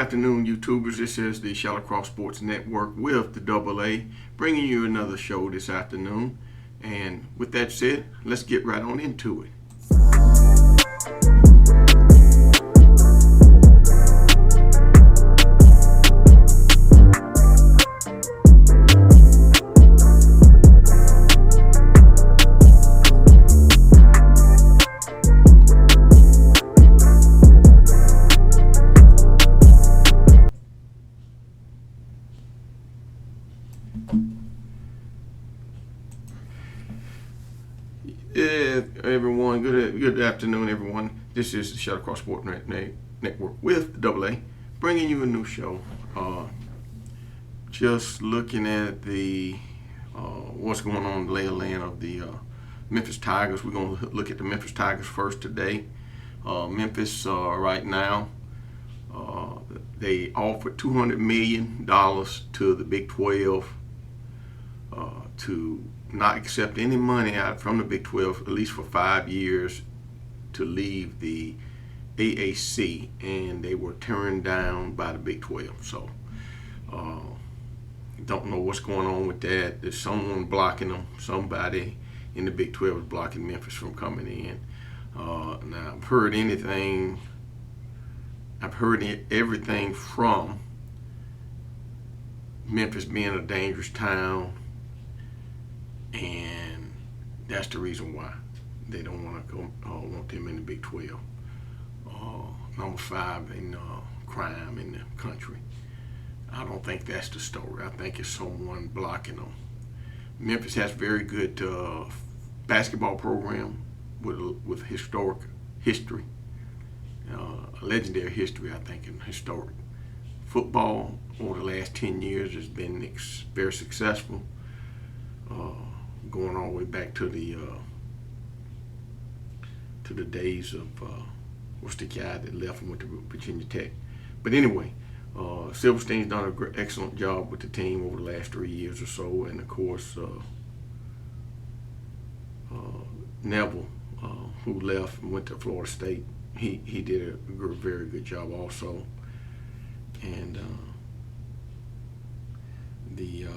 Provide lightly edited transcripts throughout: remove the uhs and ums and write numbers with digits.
afternoon, YouTubers. This is the ShallowCross Sports Network with the AA, bringing you another show this afternoon. And with that said, let's get right on into it. Everyone, good afternoon, everyone. This is the ShallowCross Sports Network with the AA, bringing you a new show. Just looking at the what's going on in the lay of land of the Memphis Tigers. We're going to look at the Memphis Tigers first today. Memphis right now, they offered $200 million to the Big 12 to not accept any money out from the Big 12, at least for 5 years, to leave the AAC, and they were turned down by the Big 12. So, don't know what's going on with that. There's someone blocking them. Somebody in the Big 12 is blocking Memphis from coming in. Now, I've heard everything from Memphis being a dangerous town, and that's the reason why they don't want to go. Want them in the Big 12. Number 5 in crime in the country. I don't think that's the story. I think it's someone blocking them. Memphis has very good basketball program with historic history, legendary history. I think in historic football over the last 10 years has been very successful. Going all the way back to the days of what's the guy that left and went to Virginia Tech. But anyway, Silverstein's done an excellent job with the team over the last 3 years or so, and of course Neville, who left and went to Florida State, he did a very good job also, and the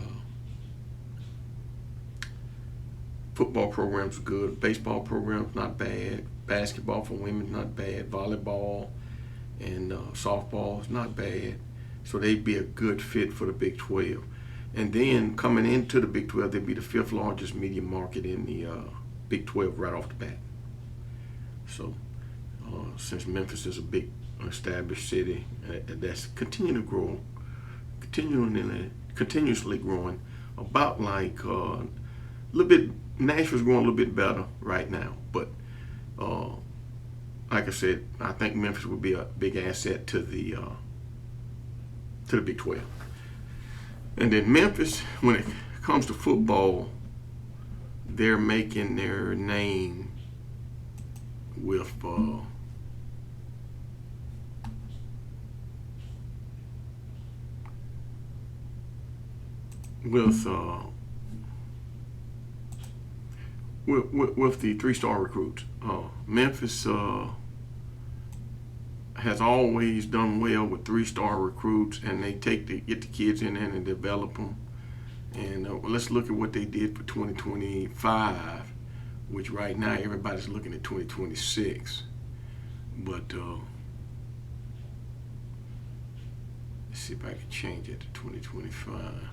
football program's good. Baseball program's not bad. Basketball for women not bad. Volleyball and softball is not bad. So they'd be a good fit for the Big 12. And then coming into the Big 12, they'd be the 5th largest media market in the Big 12 right off the bat. So since Memphis is a big established city that's continuously growing, about like a little bit. Nashville's growing a little bit better right now, but like I said, I think Memphis would be a big asset to the Big 12. And then Memphis, when it comes to football, they're making their name with the 3-star recruits. Memphis has always done well with 3-star recruits, and they get the kids in there and develop them. And let's look at what they did for 2025, which right now everybody's looking at 2026. But let's see if I can change it to 2025.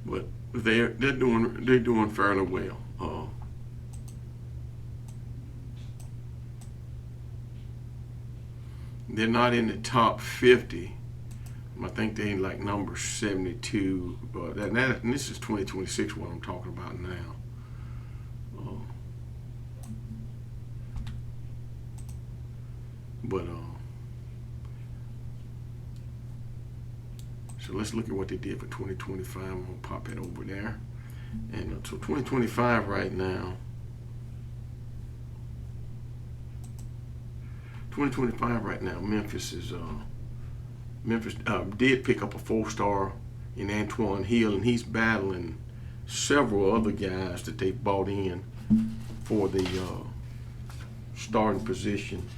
But they're doing fairly well. They're not in the top 50. I think they're like number 72. But and this is 2026. What I'm talking about now. So let's look at what they did for 2025. I'm going to pop it over there. And so 2025 right now, 2025 right now, Memphis did pick up a 4-star in Antoine Hill, and he's battling several other guys that they brought in for the starting position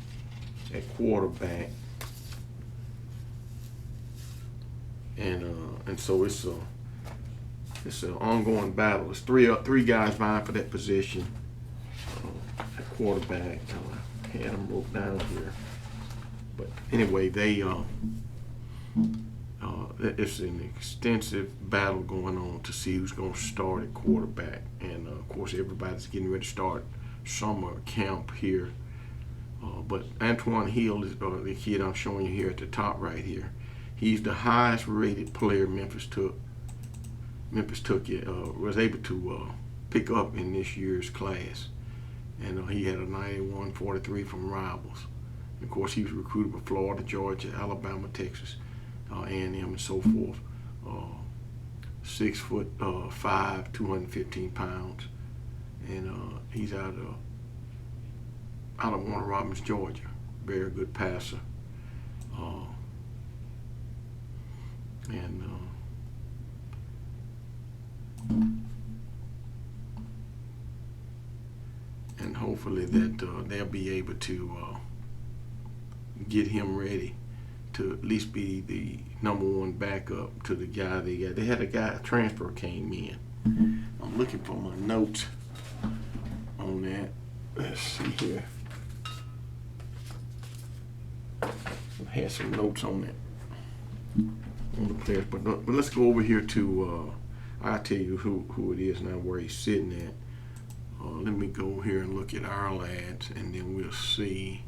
at quarterback, and so it's an ongoing battle. There's three guys vying for that position at quarterback. I had them wrote down here, but anyway, it's an extensive battle going on to see who's going to start at quarterback, and of course everybody's getting ready to start summer camp here. But Antoine Hill is the kid I'm showing you here at the top right here. He's the highest rated player Memphis took. Was able to pick up in this year's class, and he had a 91.43 from rivals. And of course, he was recruited by Florida, Georgia, Alabama, Texas, A&M, and so forth. 6'5", 215 pounds, and he's out of Warner Robins, Georgia. Very good passer, and hopefully that they'll be able to get him ready to at least be the #1 backup to the guy they got. They had a transfer came in. I'm looking for my notes on that. Let's see here. I had some notes on that, on the players, but let's go over here to I'll tell you who it is now, where he's sitting at. Let me go here and look at our lads, and then we'll see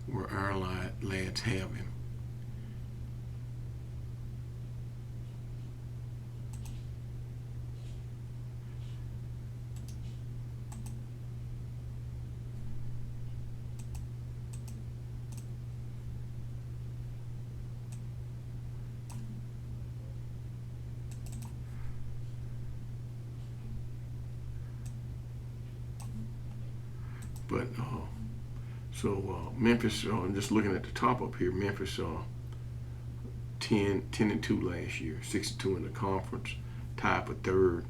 where our lads have him. But Memphis, I'm just looking at the top up here. Memphis 10-2 last year, 6-2 in the conference, tied for third.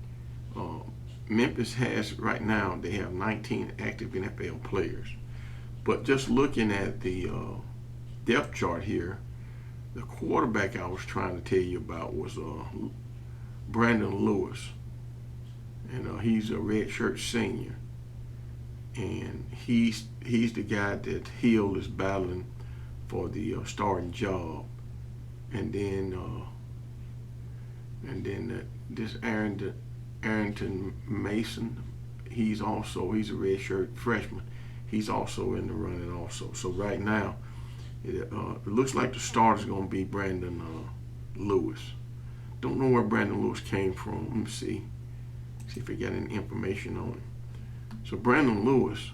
Memphis has right now, they have 19 active NFL players. But just looking at the depth chart here, the quarterback I was trying to tell you about was Brandon Lewis, and he's a redshirt senior. And he's the guy that Hill is battling for the starting job, and then this Arrington Mason, he's a redshirt freshman. He's also in the running also. So right now, it looks like the starter's going to be Brandon Lewis. Don't know where Brandon Lewis came from. Let me see if we got any information on him. So Brandon Lewis,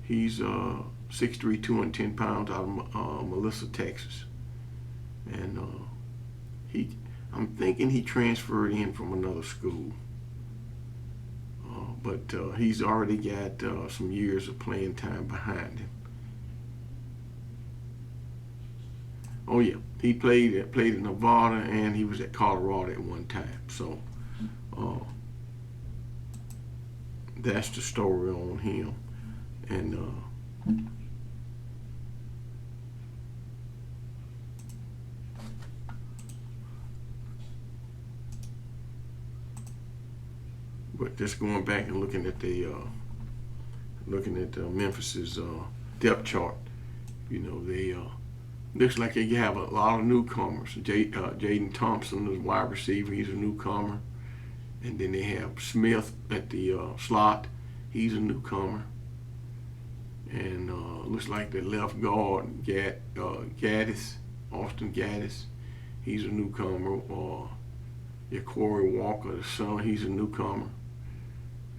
he's 6'3", 210 pounds, out of Melissa, Texas, and I'm thinking he transferred in from another school, but he's already got some years of playing time behind him. Oh yeah, he played in Nevada, and he was at Colorado at one time. So. That's the story on him, and but just going back and looking at Memphis's depth chart, they looks like they have a lot of newcomers. Jaden Thompson is wide receiver; he's a newcomer. And then they have Smith at the slot. He's a newcomer. And looks like the left guard, Austin Gaddis, he's a newcomer. Corey Walker, the son, he's a newcomer.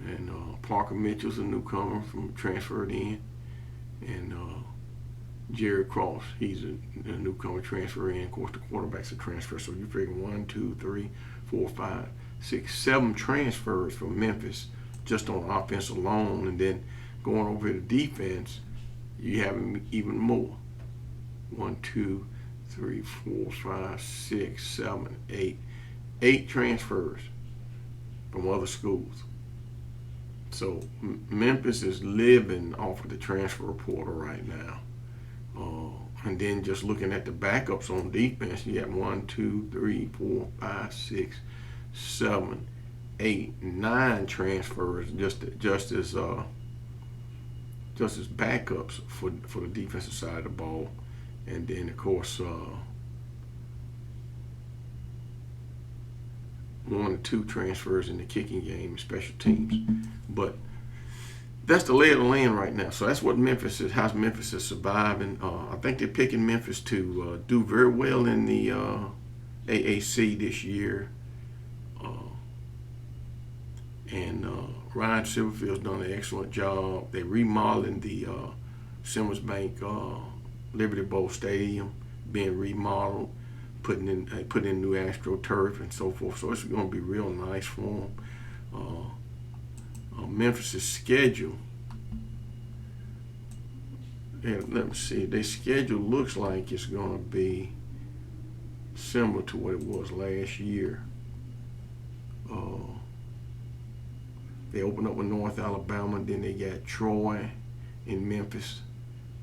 And Parker Mitchell's a newcomer from transferred in. And Jerry Cross, he's a newcomer transfer in. Of course, the quarterback's a transfer. So you figure 1, 2, 3, 4, 5, 6, 7 transfers from Memphis just on offense alone, and then going over to defense, you have even more. 1, 2, 3, 4, 5, 6, 7, 8. 8 transfers from other schools. So Memphis is living off of the transfer portal right now. And then just looking at the backups on defense, you got 1, 2, 3, 4, 5, 6, 7, 8, 9 transfers just as backups for the defensive side of the ball. And then of course 1 or 2 transfers in the kicking game, special teams. But that's the lay of the land right now. So that's what Memphis is. How Memphis is surviving. I think they're picking Memphis to do very well in the AAC this year. And Ryan Silverfield's done an excellent job. They're remodeling the Simmons Bank Liberty Bowl Stadium, being remodeled, putting in new AstroTurf and so forth. So it's going to be real nice for them. Memphis' schedule. Yeah, let me see. Their schedule looks like it's going to be similar to what it was last year. They open up with North Alabama, and then they got Troy in Memphis,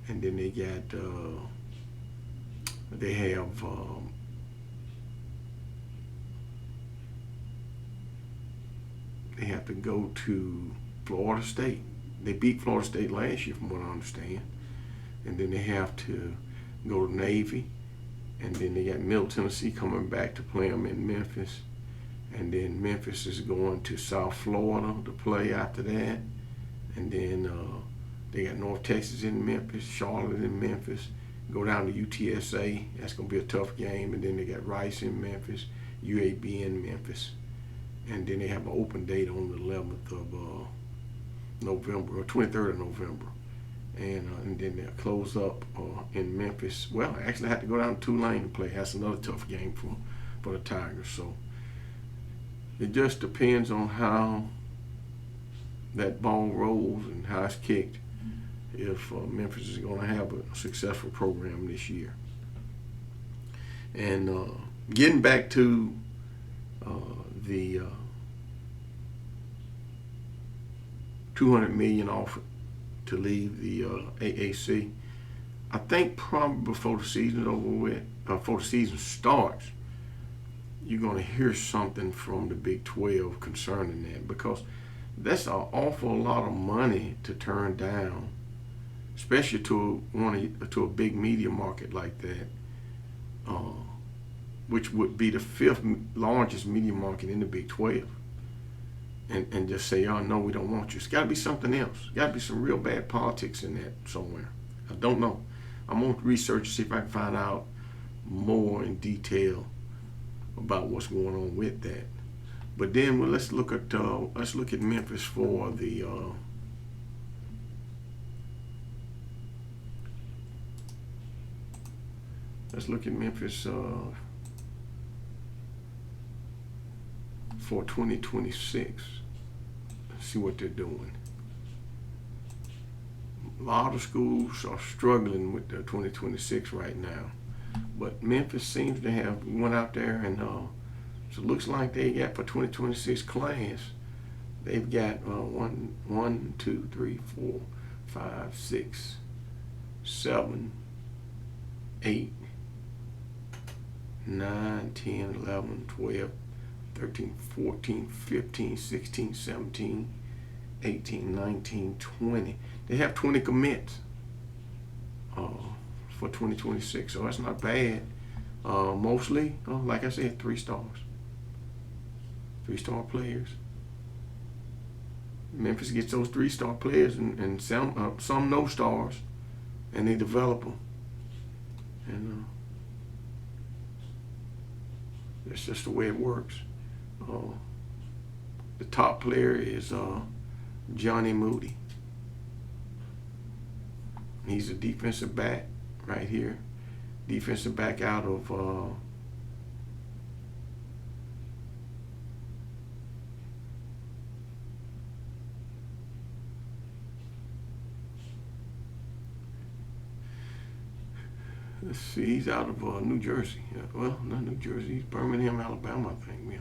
and then they got they have to go to Florida State. They beat Florida State last year, from what I understand. And then they have to go to Navy. And then they got Middle Tennessee coming back to play them in Memphis. And then Memphis is going to South Florida to play after that. And then they got North Texas in Memphis, Charlotte in Memphis. Go down to UTSA. That's going to be a tough game. And then they got Rice in Memphis, UAB in Memphis. And then they have an open date on the 11th of November, or 23rd of November. And then they'll close up in Memphis. Well, actually, I had to go down to Tulane to play. That's another tough game for the Tigers. So it just depends on how that ball rolls and how it's kicked, if Memphis is going to have a successful program this year. And getting back to the $200 million offer to leave the AAC, I think probably before the season is over with, before the season starts, you're going to hear something from the Big 12 concerning that, because that's an awful lot of money to turn down, especially to a big media market like that, which would be the 5th largest media market in the Big 12. And just say, oh, no, we don't want you. It's got to be something else. Got to be some real bad politics in that somewhere. I don't know. I'm going to research and see if I can find out more in detail about what's going on with that. But then, well, let's look at Memphis for the let's look at Memphis for 2026. See what they're doing. A lot of schools are struggling with the 2026 right now, but Memphis seems to have went out there and so it looks like they got for 2026 class, they've got 1, 2, 3, 4, 5, 6, 7, 8, 9, 10, 11, 12, 13, 14, 15, 16, 17, 18, 19, 20. They have 20 commits for 2026, so that's not bad. Mostly, like I said, 3 stars. 3-star players. Memphis gets those 3-star players and some no stars, and they develop them. And that's just the way it works. The top player is Johnny Moody. He's a defensive back right here. Defensive back out of Let's see, he's out of New Jersey. Well, not New Jersey. He's Birmingham, Alabama, I think. Yeah,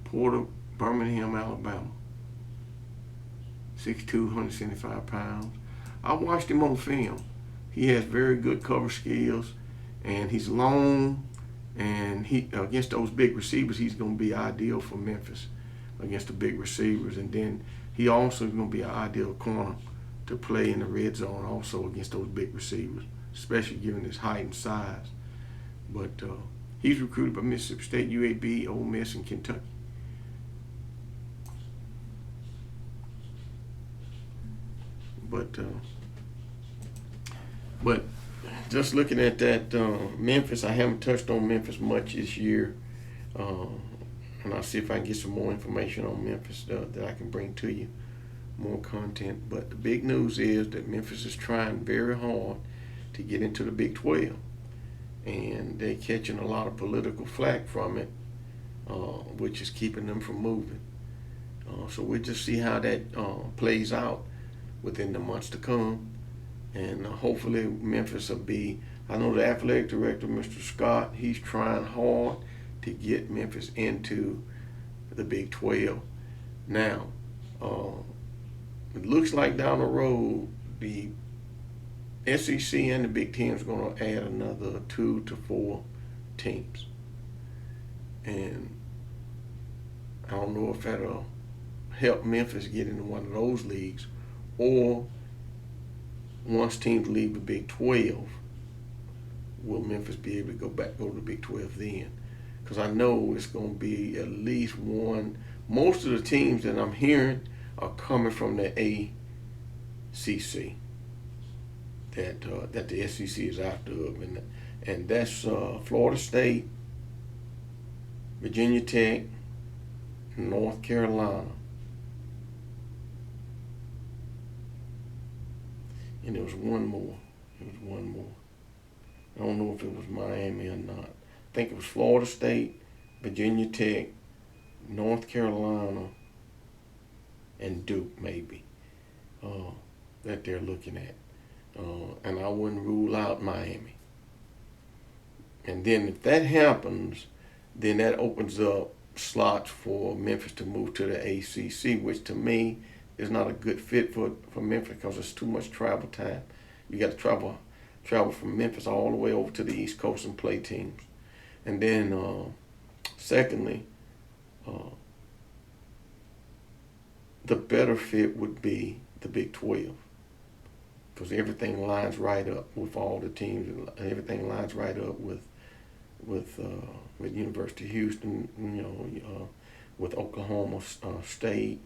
Porter, Birmingham, Alabama. 6'2", 175 pounds. I watched him on film. He has very good cover skills, and he's long. And he against those big receivers, he's going to be ideal for Memphis against the big receivers. And then he also is going to be an ideal corner to play in the red zone also against those big receivers, especially given his height and size. But he's recruited by Mississippi State, UAB, Ole Miss, and Kentucky. But just looking at that Memphis, I haven't touched on Memphis much this year, and I'll see if I can get some more information on Memphis that I can bring to you, more content. But the big news is that Memphis is trying very hard to get into the Big 12, and they're catching a lot of political flack from it, which is keeping them from moving. So we'll just see how that plays out within the months to come. And hopefully Memphis will be, I know the athletic director, Mr. Scott, he's trying hard to get Memphis into the Big 12. Now, it looks like down the road, the SEC and the Big Ten is going to add another 2 to 4 teams. And I don't know if that'll help Memphis get into one of those leagues, or once teams leave the Big 12, will Memphis be able to go to the Big 12 then? Because I know it's going to be at least one. Most of the teams that I'm hearing are coming from the ACC that the SEC is after, and that's Florida State, Virginia Tech, North Carolina. And there was one more. I don't know if it was Miami or not. I think it was Florida State, Virginia Tech, North Carolina, and Duke maybe that they're looking at. And I wouldn't rule out Miami. And then if that happens, then that opens up slots for Memphis to move to the ACC, which to me is not a good fit for Memphis because it's too much travel time. You got to travel from Memphis all the way over to the East Coast and play teams. And then secondly, the better fit would be the Big 12 because everything lines right up with all the teams. Everything lines right up with University of Houston, with Oklahoma State,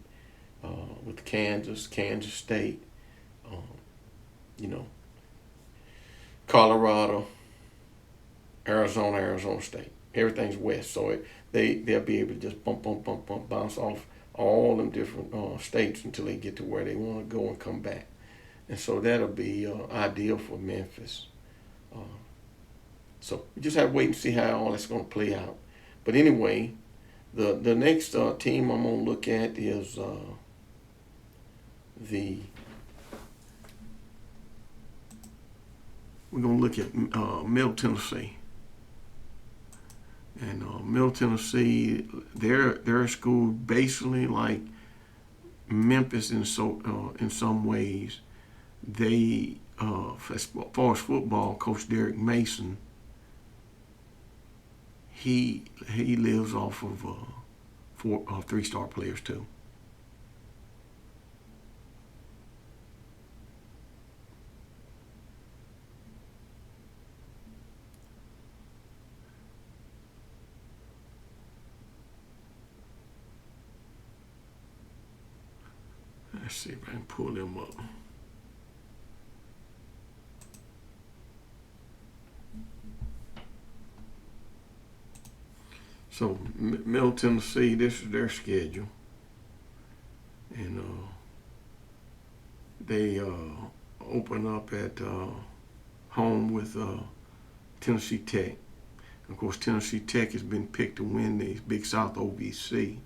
with Kansas State, Colorado, Arizona State. Everything's west, so they'll be able to just bump, bounce off all them different states until they get to where they want to go and come back. And so that'll be ideal for Memphis. So we just have to wait and see how all that's going to play out. But anyway, the next team I'm going to look at is we're going to look at Middle Tennessee. And Middle Tennessee, they're a school basically like Memphis in some ways. They, as far as football, Coach Derek Mason, he lives off of 3-star players too. Let's see if I can pull them up. So Middle Tennessee, this is their schedule, and they open up at home with Tennessee Tech. Of course, Tennessee Tech has been picked to win the Big South OVC,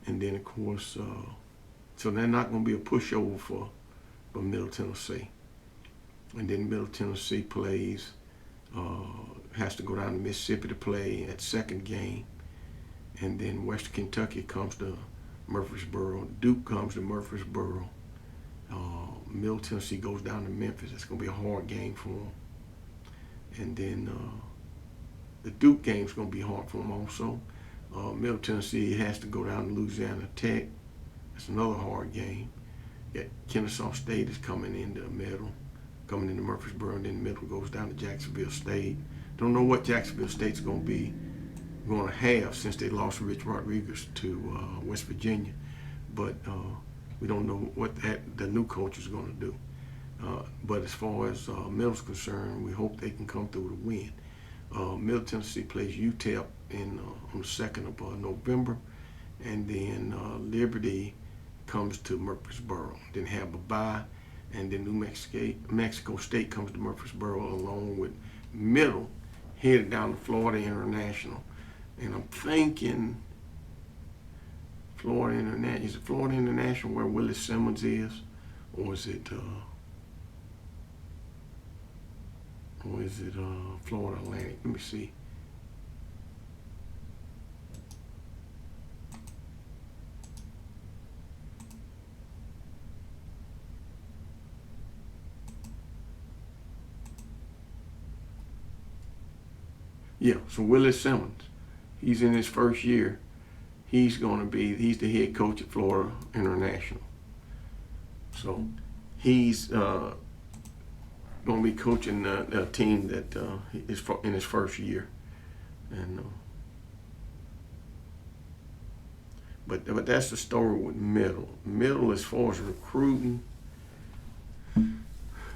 and then of course, so they're not going to be a pushover for Middle Tennessee. And then Middle Tennessee plays has to go down to Mississippi to play at second game. And then Western Kentucky comes to Murfreesboro. Duke comes to Murfreesboro. Middle Tennessee goes down to Memphis. It's going to be a hard game for them. And then the Duke game's going to be hard for them also. Middle Tennessee has to go down to Louisiana Tech. It's another hard game. Kennesaw State is coming into Murfreesboro, and then Middle goes down to Jacksonville State. Don't know what Jacksonville State's going to have since they lost Rich Rodriguez to West Virginia, but we don't know what the new coach is going to do. But as far as Middle's concerned, we hope they can come through to win. Middle Tennessee plays UTEP on the 2nd of November, and then Liberty comes to Murfreesboro. Then have a bye, and then Mexico State comes to Murfreesboro along with Middle, headed down to Florida International. And I'm thinking Florida International. Is it Florida International where Willie Simmons is, or is it Florida Atlantic? Let me see. Yeah, so Willie Simmons, he's in his first year. He's the head coach at Florida International. So he's going to be coaching a team that is in his first year. And but that's the story with Middle. Middle, as far as recruiting,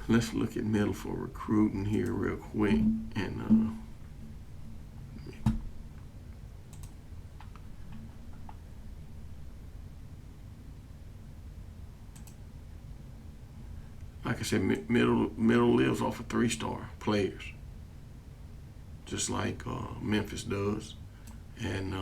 let's look at Middle for recruiting here real quick. And like I said, Middle lives off of 3-star players, just like Memphis does. And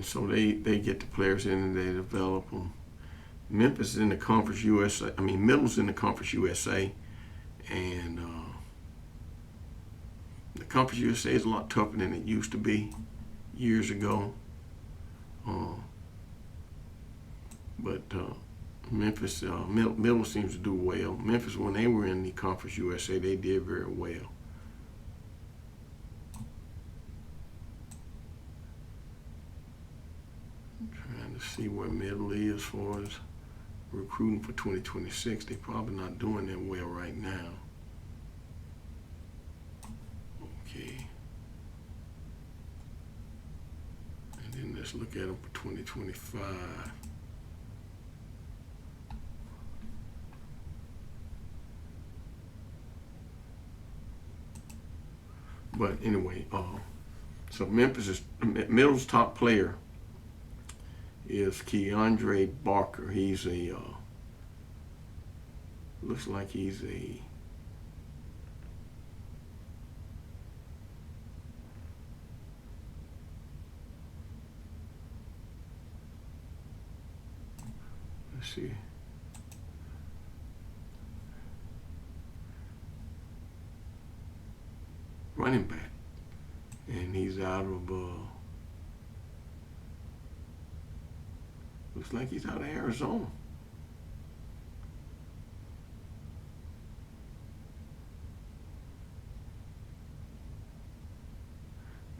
so they get the players in and they develop them. Memphis is in the Conference USA. Middle's in the Conference USA, and the Conference USA is a lot tougher than it used to be years ago. But Memphis, Middle seems to do well. Memphis, when they were in the Conference USA, they did very well. I'm trying to see where Middle is as far as recruiting for 2026. They're probably not doing that well right now. Okay. And then let's look at them for 2025. But anyway, so Middle's top player is Keandre Barker. He's looks like he's let's see. Running back. And he's out of looks like he's out of Arizona.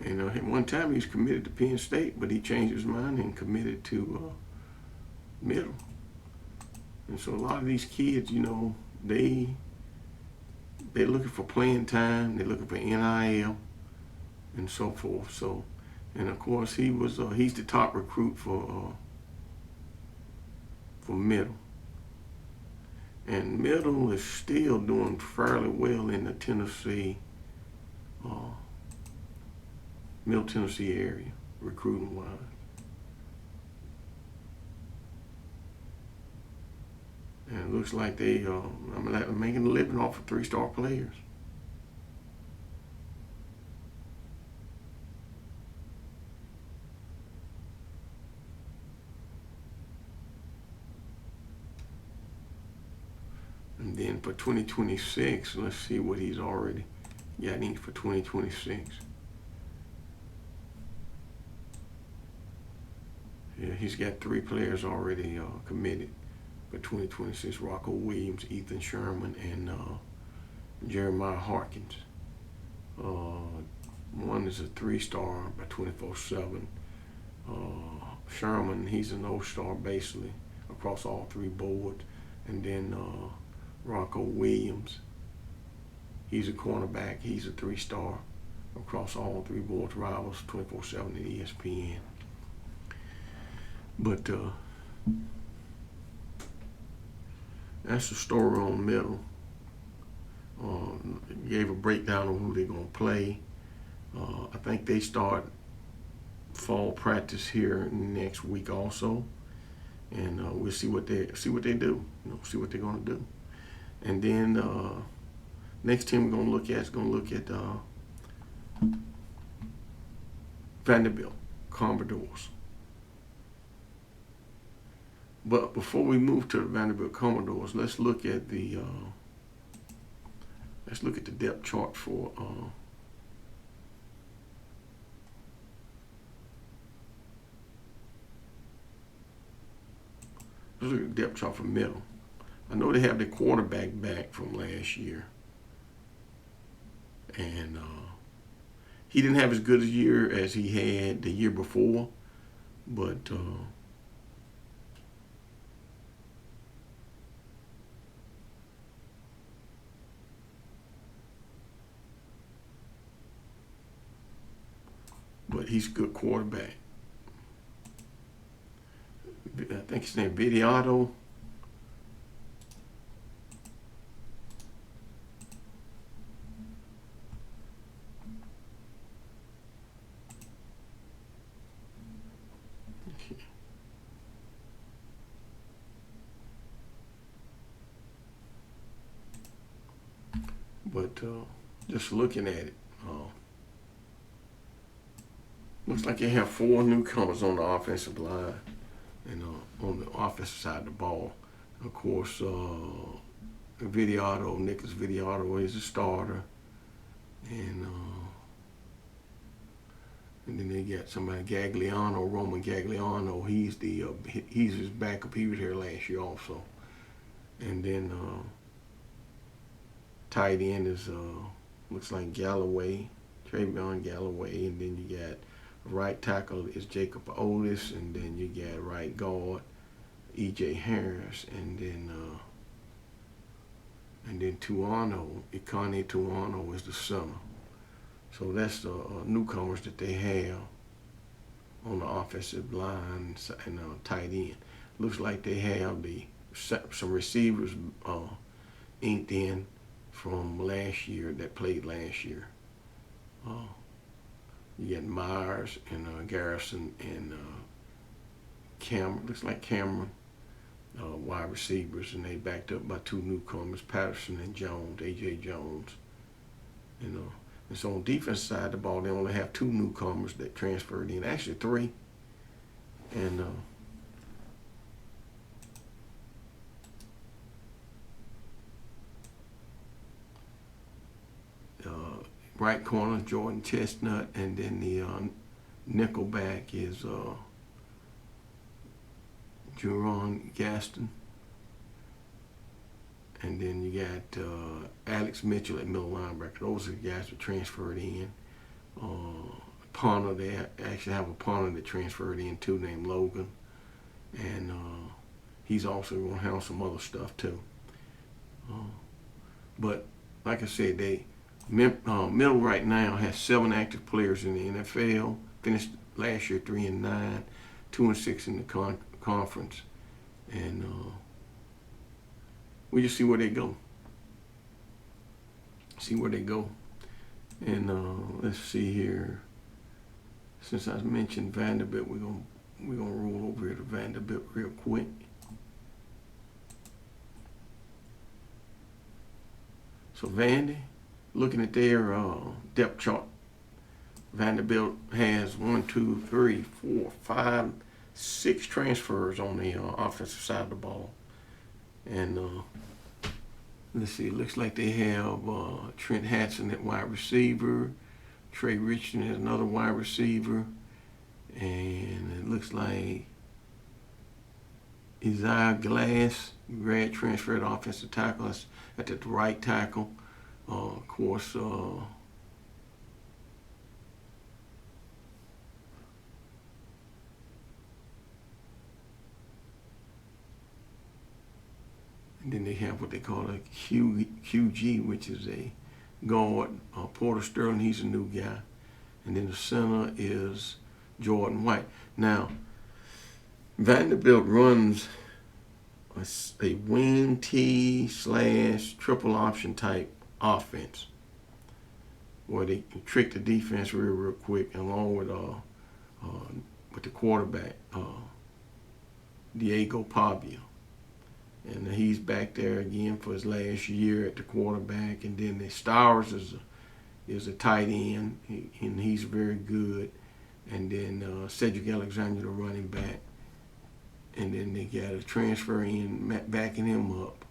And at one time he was committed to Penn State, but he changed his mind and committed to Middle. And so a lot of these kids, they're looking for playing time. They're looking for NIL and so forth. So, and of course he's the top recruit for Middle. And Middle is still doing fairly well in the Middle Tennessee area, recruiting wise. And it looks like they making a living off of 3-star players. And then for 2026, let's see what he's already got in for 2026. Yeah, he's got 3 players already committed for 2026. Rocco Williams, Ethan Sherman, and Jeremiah Harkins. One is a 3-star by 24/7. Sherman, he's an 0-star basically across all 3 boards. And then Rocco Williams, he's a cornerback. He's a 3-star across all 3 boards, Rivals, 24/7, and ESPN. But that's the story on middle. Gave a breakdown of who they're gonna play. I think they start fall practice here next week also, and we'll see what they do. See what they're gonna do. And then next team we're gonna look at Vanderbilt Commodores. But before we move to the Vanderbilt Commodores, let's look at the depth chart for let's look at the depth chart for middle. I know they have their quarterback back from last year, and he didn't have as good a year as he had the year before, but he's a good quarterback. I think his name Vidiato. Okay. But just looking at it, looks like they have 4 newcomers on the offensive line and on the offensive side of the ball. Of course, Nicholas Vidiato is a starter, and then they got somebody Roman Gagliano. He's his backup. He was here last year also. And then tight end is looks like Travion Galloway, and then you got right tackle is Jacob Otis, and then you got right guard E.J. Harris, and then Ikane Tuano is the center. So that's the newcomers that they have on the offensive line and tight end. Looks like they have some receivers inked in from last year that played last year. You got Myers and Garrison and Cameron. Looks like Cameron, wide receivers, and they backed up by 2 newcomers, Patterson and Jones, A.J. Jones. And so on defense side of the ball, they only have 2 newcomers that transferred in. Actually 3. And right corner Jordan Chestnut, and then the nickelback is Juron Gaston, and then you got Alex Mitchell at middle linebacker. Those are the guys that transferred in. Punter, they actually have a punter that transferred in too, named Logan, and he's also going to handle some other stuff too. But like I said, middle right now has 7 active players in the NFL. Finished last year 3-9, 2-6 in the conference, and we just see where they go. And let's see here. Since I mentioned Vanderbilt, we're gonna roll over here to Vanderbilt real quick. So Vandy, looking at their depth chart, Vanderbilt has 6 transfers on the offensive side of the ball. And let's see, it looks like they have Trent Hatson at wide receiver. Trey Richardson is another wide receiver. And it looks like Isaiah Glass, grad transferred offensive tackle, at the right tackle. Of course, and then they have what they call a QG, which is a guard. Porter Sterling, he's a new guy. And then the center is Jordan White. Now, Vanderbilt runs a wing T / triple option type offense where they trick the defense real quick, along with the quarterback Diego Pavia, and he's back there again for his last year at the quarterback. And then the Stars is a tight end, and he's very good. And then Cedric Alexander, the running back. And then they got a transfer in backing him up.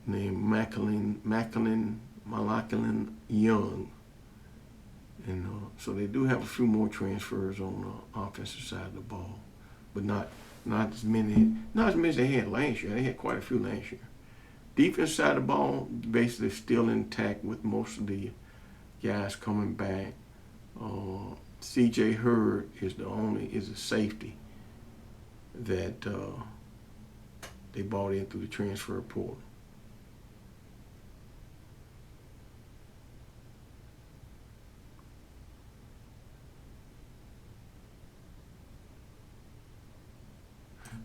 Named Malakalin Young. And so they do have a few more transfers on the offensive side of the ball, but not as many as they had last year. They had quite a few last year. Defense side of the ball basically still intact with most of the guys coming back. C.J. Hurd is a safety that they brought in through the transfer portal.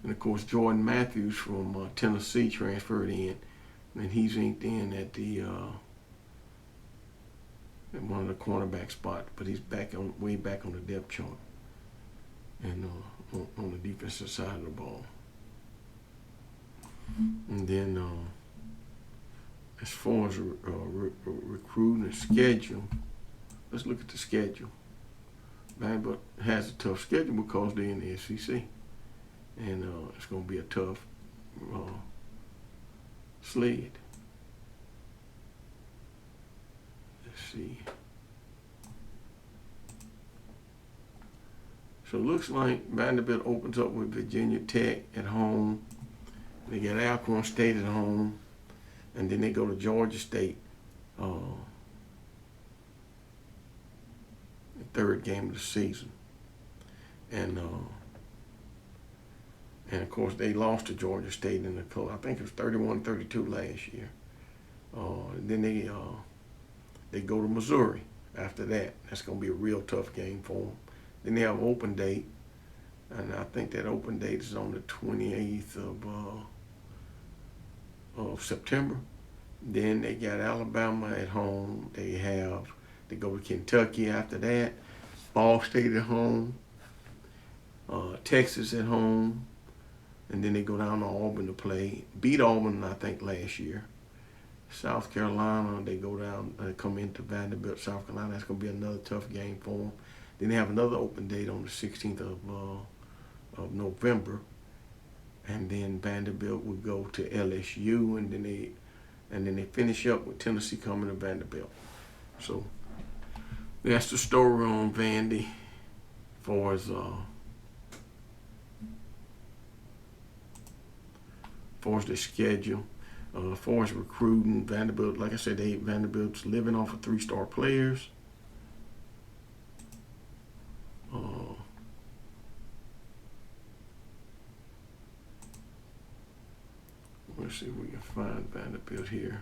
And of course, Jordan Matthews from Tennessee transferred in, and he's inked in at at one of the cornerback spots, but he's way back on the depth chart, and on the defensive side of the ball. And then as far as recruiting and schedule, let's look at the schedule. Vanderbilt has a tough schedule because they're in the SEC. And it's going to be a tough sled. Let's see. So it looks like Vanderbilt opens up with Virginia Tech at home. They get Alcorn State at home. And then they go to Georgia State. The third game of the season. And of course, they lost to Georgia State in the I think it was 31-32 last year. Then they go to Missouri after that. That's going to be a real tough game for them. Then they have an open date, and I think that open date is on the 28th of September. Then they got Alabama at home. They go to Kentucky after that. Ball State at home. Texas at home. And then they go down to Auburn to play. Beat Auburn, I think, last year. South Carolina, they go down, come into Vanderbilt, South Carolina. That's going to be another tough game for them. Then they have another open date on the 16th of November. And then Vanderbilt will go to LSU, and then they finish up with Tennessee coming to Vanderbilt. So that's the story on Vandy as far as the schedule. As far as recruiting, Vanderbilt, like I said, Vanderbilt's living off of 3-star players. Let's see if we can find Vanderbilt here.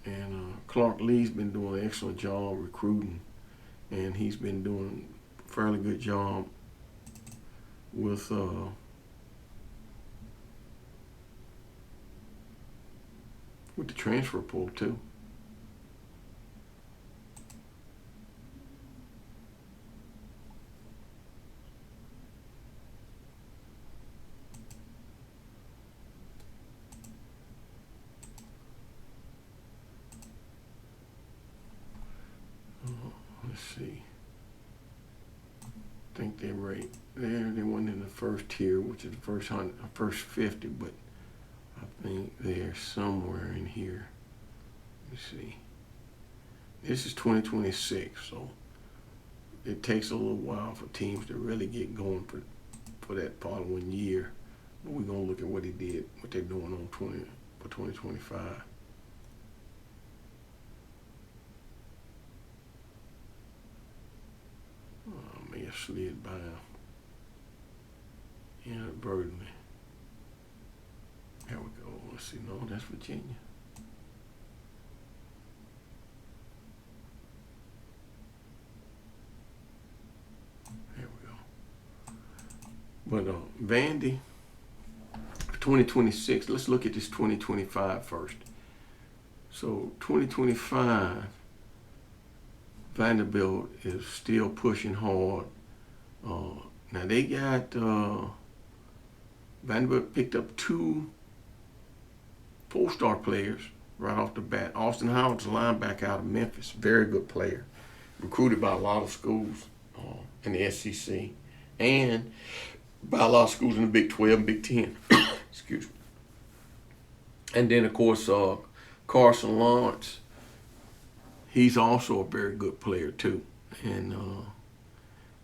And Clark Lee's been doing an excellent job recruiting, and he's been doing a fairly good job with the transfer portal too. see. I think they're right there. They went in the first tier, which is the first 50, but I think they're somewhere in here. Let me see. This is 2026, so it takes a little while for teams to really get going for that following year. But we're gonna look at what they're doing on 2025. May have slid by inadvertently. There we go. Let's see. No, that's Virginia. There we go. But Vandy, 2026. Let's look at this 2025 first. So 2025. Vanderbilt is still pushing hard. Now they got Vanderbilt picked up 2 4-star players right off the bat. Austin Howard's a linebacker out of Memphis, very good player, recruited by a lot of schools in the SEC and by a lot of schools in the Big 12 and Big 10. Excuse me. And then of course Carson Lawrence. He's also a very good player too, and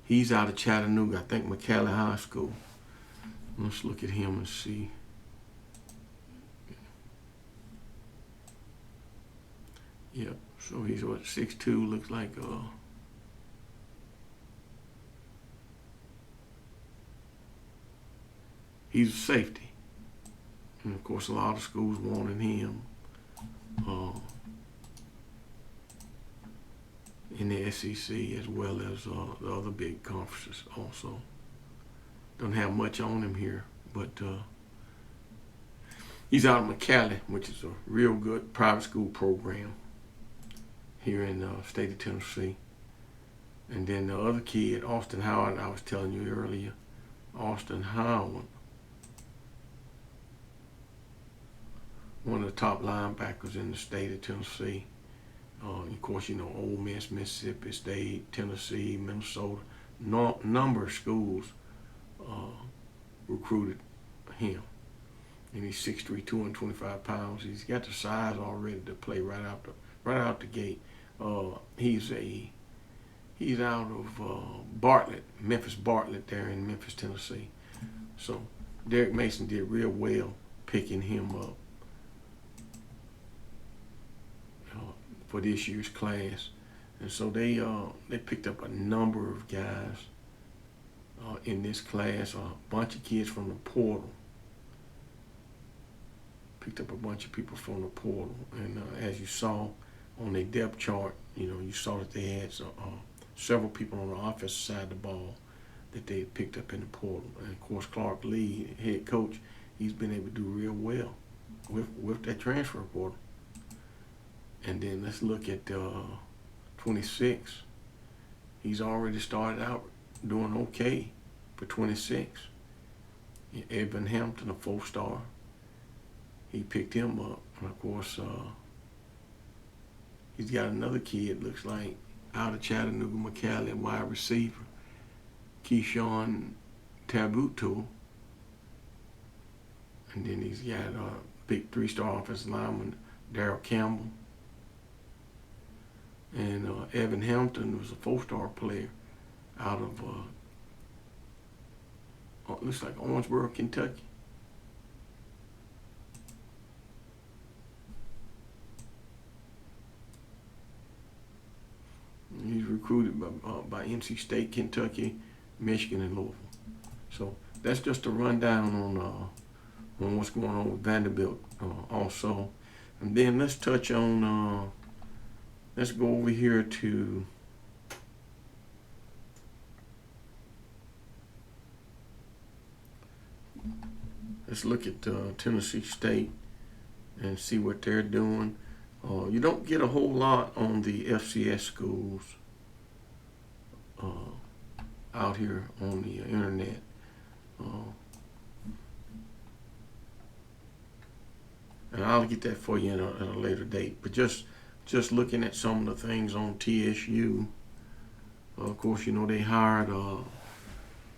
he's out of Chattanooga, I think McCallie High School. Let's look at him and see. Yep, so he's what, 6'2", looks like he's a safety. And of course a lot of schools wanted him. In the SEC as well as the other big conferences also. Don't have much on him here, but he's out of McCallie, which is a real good private school program here in the state of Tennessee. And then the other kid, Austin Howard, I was telling you earlier, Austin Howard, one of the top linebackers in the state of Tennessee. Of course, you know, Ole Miss, Mississippi State, Tennessee, Minnesota, number of schools recruited him. And he's 6'3", 225 pounds. He's got the size already to play right out the gate. He's out of Bartlett, Memphis Bartlett there in Memphis, Tennessee. So Derek Mason did real well picking him up for this year's class. And so they picked up a number of guys in this class, a bunch of kids from the portal. Picked up a bunch of people from the portal. And as you saw on their depth chart, you know, you saw that they had several people on the offensive side of the ball that they had picked up in the portal. And of course, Clark Lee, head coach, he's been able to do real well with that transfer portal. And then let's look at 26. He's already started out doing okay for 26. Evan Hampton, a 4-star. He picked him up. And of course, he's got another kid, looks like, out of Chattanooga, McCallie, wide receiver, Keyshawn Tabuto. And then he's got a big 3-star offensive lineman, Darrell Campbell. And Evan Hampton was a 4-star player out of, looks like Owensboro, Kentucky. He's recruited by NC State, Kentucky, Michigan, and Louisville. So that's just a rundown on what's going on with Vanderbilt also. And then let's touch on, let's go over here to let's look at Tennessee State and see what they're doing. You don't get a whole lot on the FCS schools out here on the internet. And I'll get that for you at a later date. But just looking at some of the things on TSU, Of course, you know they hired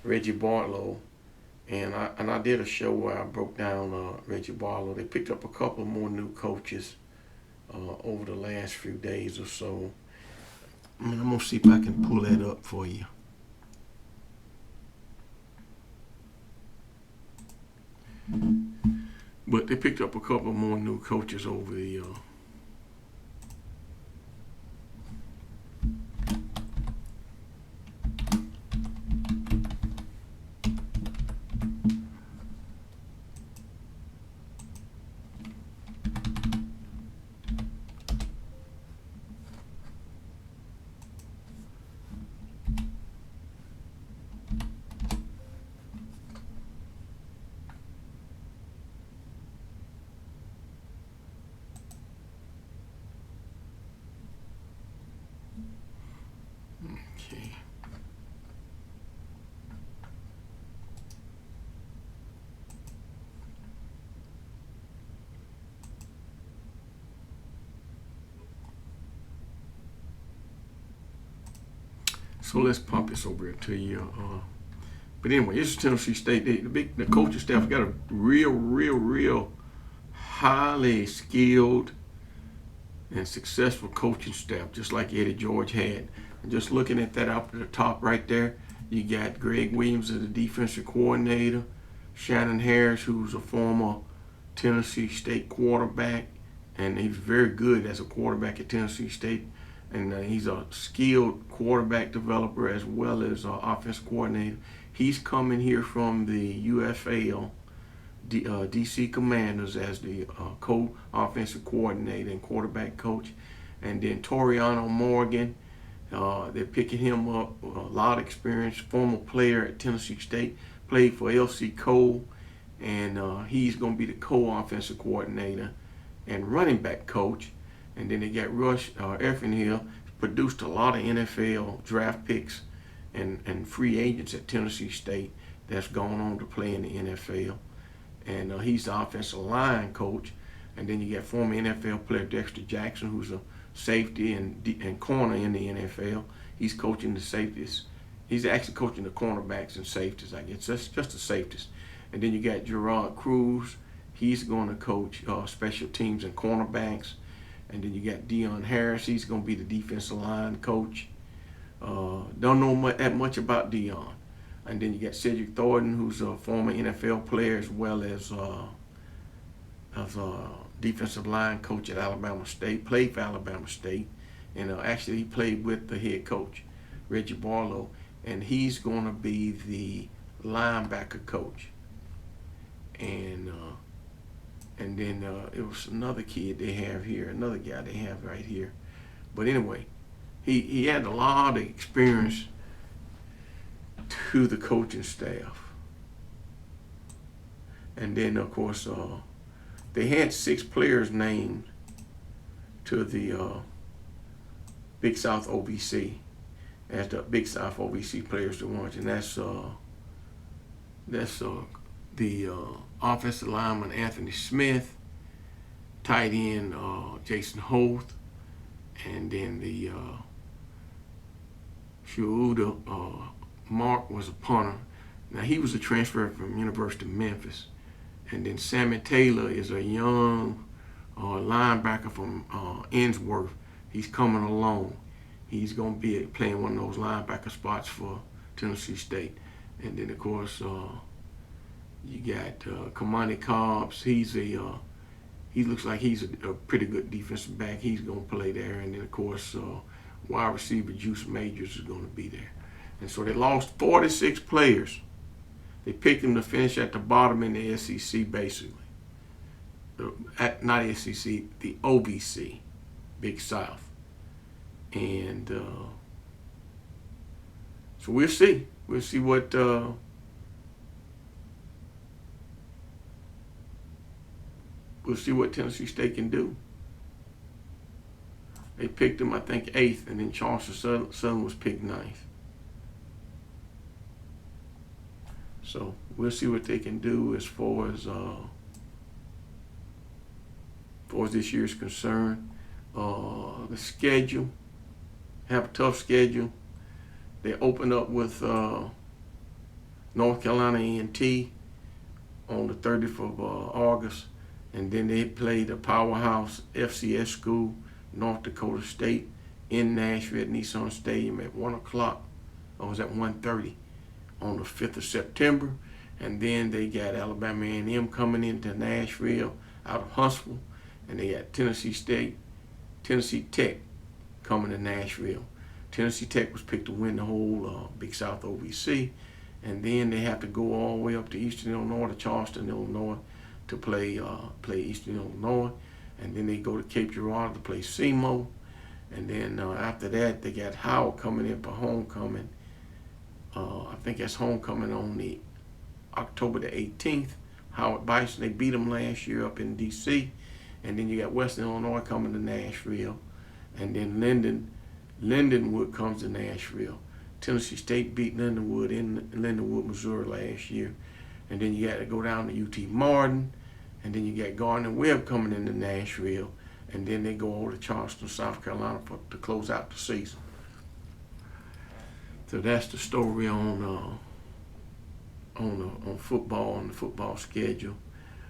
Reggie Barlow, and I did a show where I broke down Reggie Barlow. They picked up a couple more new coaches over the last few days or so. I'm gonna see if I can pull that up for you. But they picked up a couple more new coaches over the okay. So let's pump this over here to you. But anyway, this is Tennessee State. The coaching staff got a real highly skilled and successful coaching staff, just like Eddie George had. And just looking at that up at the top right there, you got Greg Williams as the defensive coordinator, Shannon Harris, who's a former Tennessee State quarterback, and he's very good as a quarterback at Tennessee State. And he's a skilled quarterback developer as well as offensive coordinator. He's coming here from the UFL, DC Commanders, as the co-offensive coordinator and quarterback coach. And then Toriano Morgan, they're picking him up, a lot of experience, former player at Tennessee State, played for LC Cole, and he's going to be the co-offensive coordinator and running back coach. And then they got Rush Effenhill, produced a lot of NFL draft picks and free agents at Tennessee State that's gone on to play in the NFL. And he's the offensive line coach. And then you got former NFL player Dexter Jackson, who's a safety and corner in the NFL. He's coaching the safeties. He's actually coaching the cornerbacks and safeties, I guess. That's just the safeties. And then you got Gerard Cruz. He's going to coach special teams and cornerbacks. And then you got Deion Harris. He's going to be the defensive line coach. Don't know that much about Deion. And then you got Cedric Thornton, who's a former NFL player as well as a defensive line coach at Alabama State. Played for Alabama State. And actually he played with the head coach, Reggie Barlow. And he's going to be the linebacker coach. And then it was another kid they have here, another guy they have right here. But anyway, he had a lot of experience to the coaching staff. And then, of course, they had 6 players named to the Big South OVC as the Big South OVC players to watch. And that's the offensive lineman Anthony Smith, tight end Jason Holt, and then the Shuuda Mark was a punter. Now he was a transfer from University of Memphis. And then Sammy Taylor is a young linebacker from Innsworth. He's coming along. He's going to be playing one of those linebacker spots for Tennessee State. And then, of course, you got Kamani Cobbs. He looks like he's a pretty good defensive back. He's going to play there. And then, of course, wide receiver Juice Majors is going to be there. And so they lost 46 players. They picked them to finish at the bottom in the SEC, basically. Not SEC, the OVC, Big South. And so we'll see. We'll see what Tennessee State can do. They picked him, I think, 8th, and then Charleston Southern was picked 9th. So we'll see what they can do as far as this year is concerned. The schedule, have a tough schedule. They opened up with North Carolina A&T on the 30th of August, and then they played a powerhouse FCS school, North Dakota State, in Nashville at Nissan Stadium at 1 o'clock, or was at 1:30 on the 5th of September. And then they got Alabama A&M coming into Nashville out of Huntsville, and they got Tennessee Tech coming to Nashville. Tennessee Tech was picked to win the whole Big South OVC, and then they have to go all the way up to Eastern Illinois, to Charleston, Illinois, to play Eastern Illinois, and then they go to Cape Girardeau to play SEMO, and then after that they got Howard coming in for homecoming. I think that's homecoming on the October the 18th. Howard Bison, they beat them last year up in D.C., and then you got Western Illinois coming to Nashville, and then Lindenwood comes to Nashville. Tennessee State beat Lindenwood in Lindenwood, Missouri last year. And then you got to go down to UT Martin, and then you got Gardner-Webb coming into Nashville, and then they go over to Charleston, South Carolina to close out the season. So that's the story on football, on the football schedule.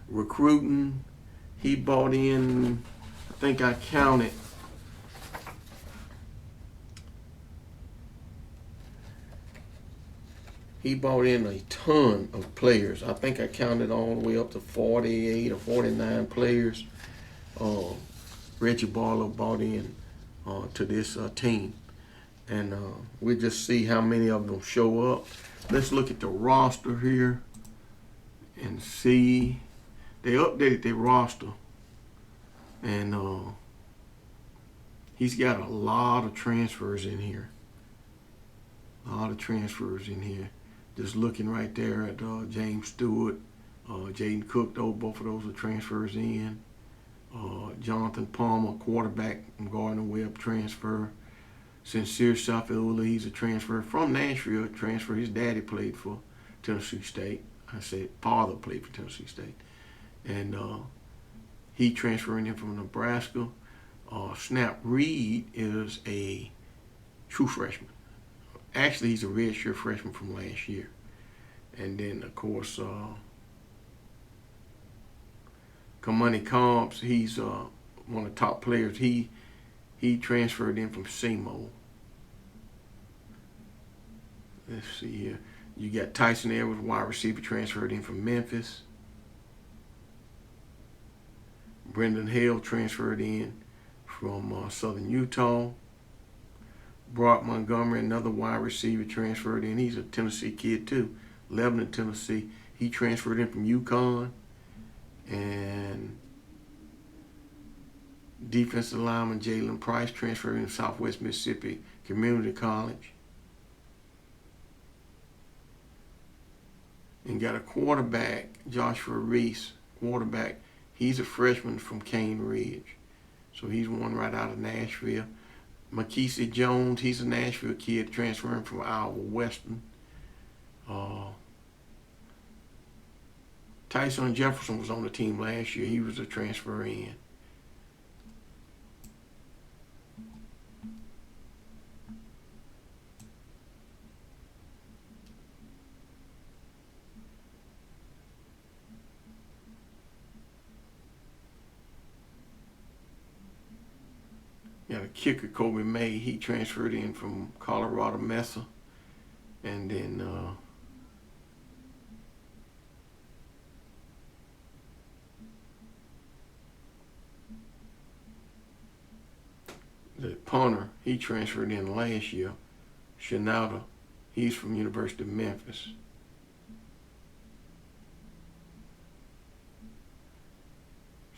Recruiting, he bought in, I think I counted, he bought in a ton of players. I think I counted all the way up to 48 or 49 players. Reggie Barlow bought in to this team. And we'll just see how many of them show up. Let's look at the roster here and see. They updated their roster. And he's got a lot of transfers in here. Just looking right there at James Stewart, Jaden Cook, both of those are transfers in. Jonathan Palmer, quarterback from Gardner-Webb, transfer. Sincere Shaffiula, he's a transfer from Nashville, transfer. His daddy played for Tennessee State. I said father played for Tennessee State. And he transferring in from Nebraska. Snap Reed is a true freshman. Actually, he's a redshirt freshman from last year. And then, of course, Kamani Combs, he's one of the top players. He transferred in from SEMO. Let's see here. You got Tyson Edwards, wide receiver, transferred in from Memphis. Brendan Hale transferred in from Southern Utah. Brock Montgomery, another wide receiver, transferred in. He's a Tennessee kid too, Lebanon, Tennessee. He transferred in from UConn. And defensive lineman Jalen Price transferred in Southwest Mississippi Community College. And got a quarterback, Joshua Reese, quarterback. He's a freshman from Cane Ridge. So he's one right out of Nashville. McKesey Jones, he's a Nashville kid transferring from Iowa Western. Tyson Jefferson was on the team last year. He was a transfer in. Got a kicker, Kobe May. He transferred in from Colorado Mesa. And then the punter, he transferred in last year. Shinada, he's from University of Memphis.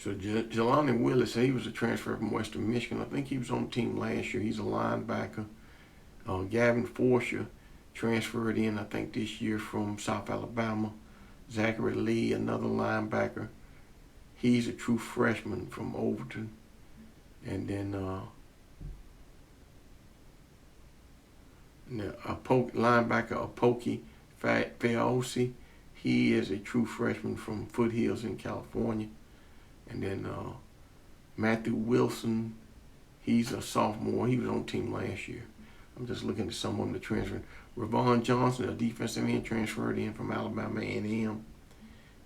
So Jelani Willis, he was a transfer from Western Michigan. I think he was on the team last year. He's a linebacker. Gavin Forsher transferred in, I think, this year from South Alabama. Zachary Lee, another linebacker. He's a true freshman from Overton. And then linebacker Apoki Faosi, he is a true freshman from Foothills in California. And then Matthew Wilson, he's a sophomore. He was on the team last year. I'm just looking at some of them that transferred. Ravon Johnson, a defensive end, transferred in from Alabama A&M.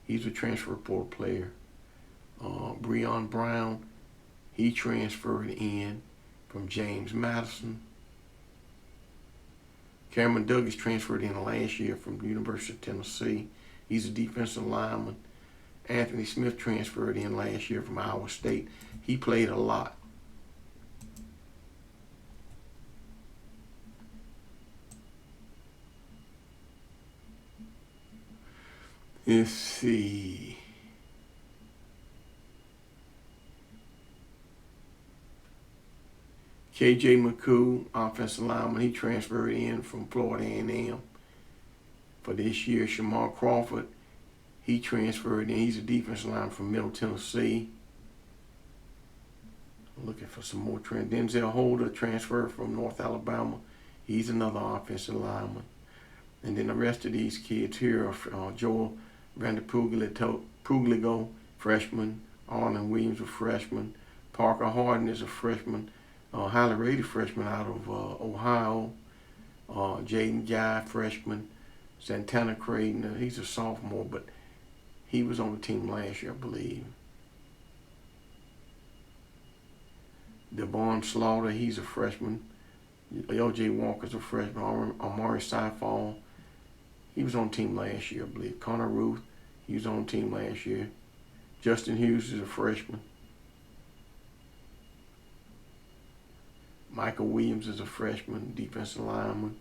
He's a transfer portal player. Breon Brown, he transferred in from James Madison. Cameron Douglas transferred in last year from the University of Tennessee. He's a defensive lineman. Anthony Smith transferred in last year from Iowa State. He played a lot. Let's see. KJ McCool, offensive lineman, he transferred in from Florida A&M for this year. Shamar Crawford, he transferred in. He's a defensive lineman from Middle Tennessee. I'm looking for some more trends. Denzel Holder transferred from North Alabama. He's another offensive lineman. And then the rest of these kids here are Joel Vanderpugligo, freshman. Arlen Williams, a freshman. Parker Harden is a freshman. Highly rated freshman out of Ohio. Jaden Guy, freshman. Santana Creighton, he's a sophomore, but he was on the team last year, I believe. Devon Slaughter, he's a freshman. L.J. Walker's a freshman. Amari Seifall, he was on the team last year, I believe. Connor Ruth, he was on the team last year. Justin Hughes is a freshman. Michael Williams is a freshman, defensive lineman.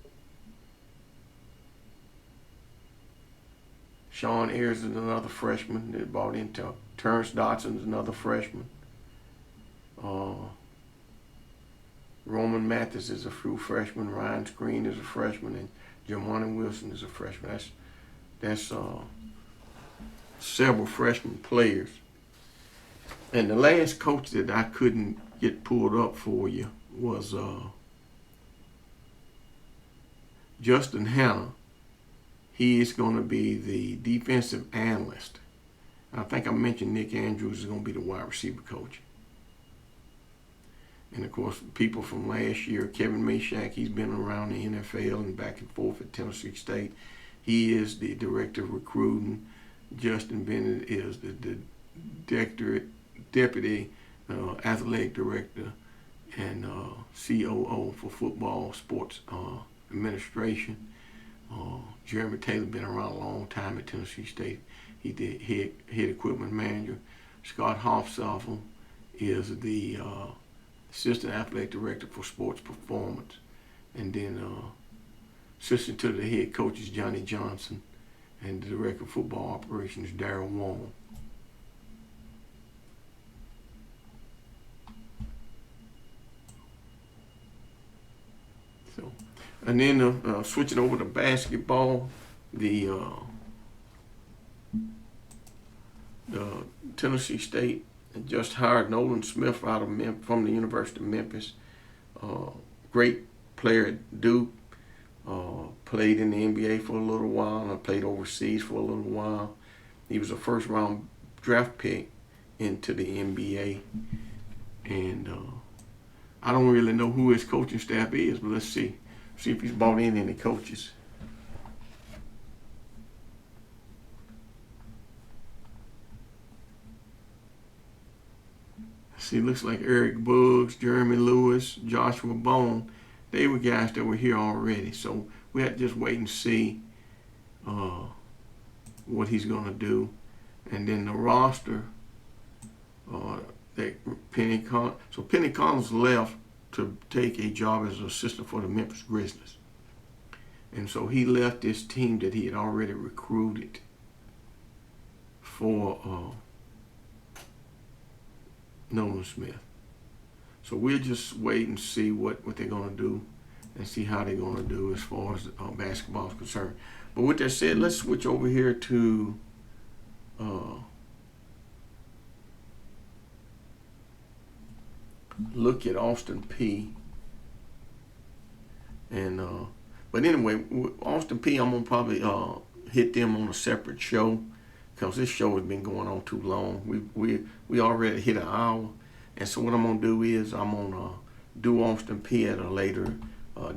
Sean Ayers is another freshman that brought into. Terrence Dotson is another freshman. Roman Mathis is a true freshman. Ryan Screen is a freshman, and Jamani Wilson is a freshman. That's several freshman players. And the last coach that I couldn't get pulled up for you was Justin Hanna. He is going to be the defensive analyst. I think I mentioned Nick Andrews is going to be the wide receiver coach. And of course, people from last year, Kevin Meshack, he's been around the NFL and back and forth at Tennessee State. He is the director of recruiting. Justin Bennett is the deputy athletic director and COO for football sports administration. Jeremy Taylor been around a long time at Tennessee State. He did head equipment manager. Scott Hofstoffel is the assistant athletic director for sports performance. And then assistant to the head coach is Johnny Johnson, and the director of football operations, Darryl Wong. So, and then switching over to basketball, the Tennessee State just hired Nolan Smith out of from the University of Memphis. Great player at Duke. Played in the NBA for a little while and played overseas for a little while. He was a first-round draft pick into the NBA. And I don't really know who his coaching staff is, but let's see. See if he's brought in any coaches. See, looks like Eric Buggs, Jeremy Lewis, Joshua Bone. They were guys that were here already. So we had to just wait and see what he's going to do. And then the roster, Penny Collins left to take a job as an assistant for the Memphis Grizzlies. And so he left this team that he had already recruited for Nolan Smith. So we'll just wait and see what they're going to do and see how they're going to do as far as basketball is concerned. But with that said, let's switch over here to look at Austin Peay. And but anyway, Austin Peay, I'm gonna probably hit them on a separate show because this show has been going on too long. We already hit an hour, and so what I'm gonna do is I'm gonna do Austin Peay at a later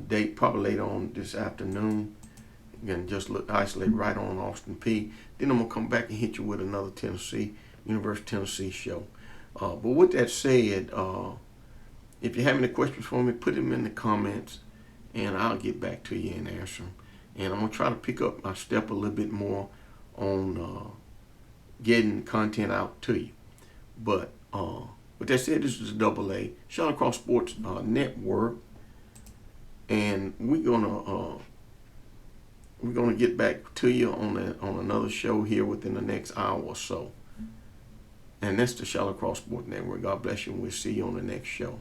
date probably later on this afternoon. Again, just isolate right on Austin Peay. Then I'm gonna come back and hit you with another University of Tennessee show. But with that said, if you have any questions for me, put them in the comments, and I'll get back to you and answer them. And I'm gonna try to pick up my step a little bit more on getting content out to you. But with that said, this is a AA ShallowCross Sports Network, and we're gonna get back to you on another show here within the next hour or so. And that's the ShallowCross Sports Network. God bless you, and we'll see you on the next show.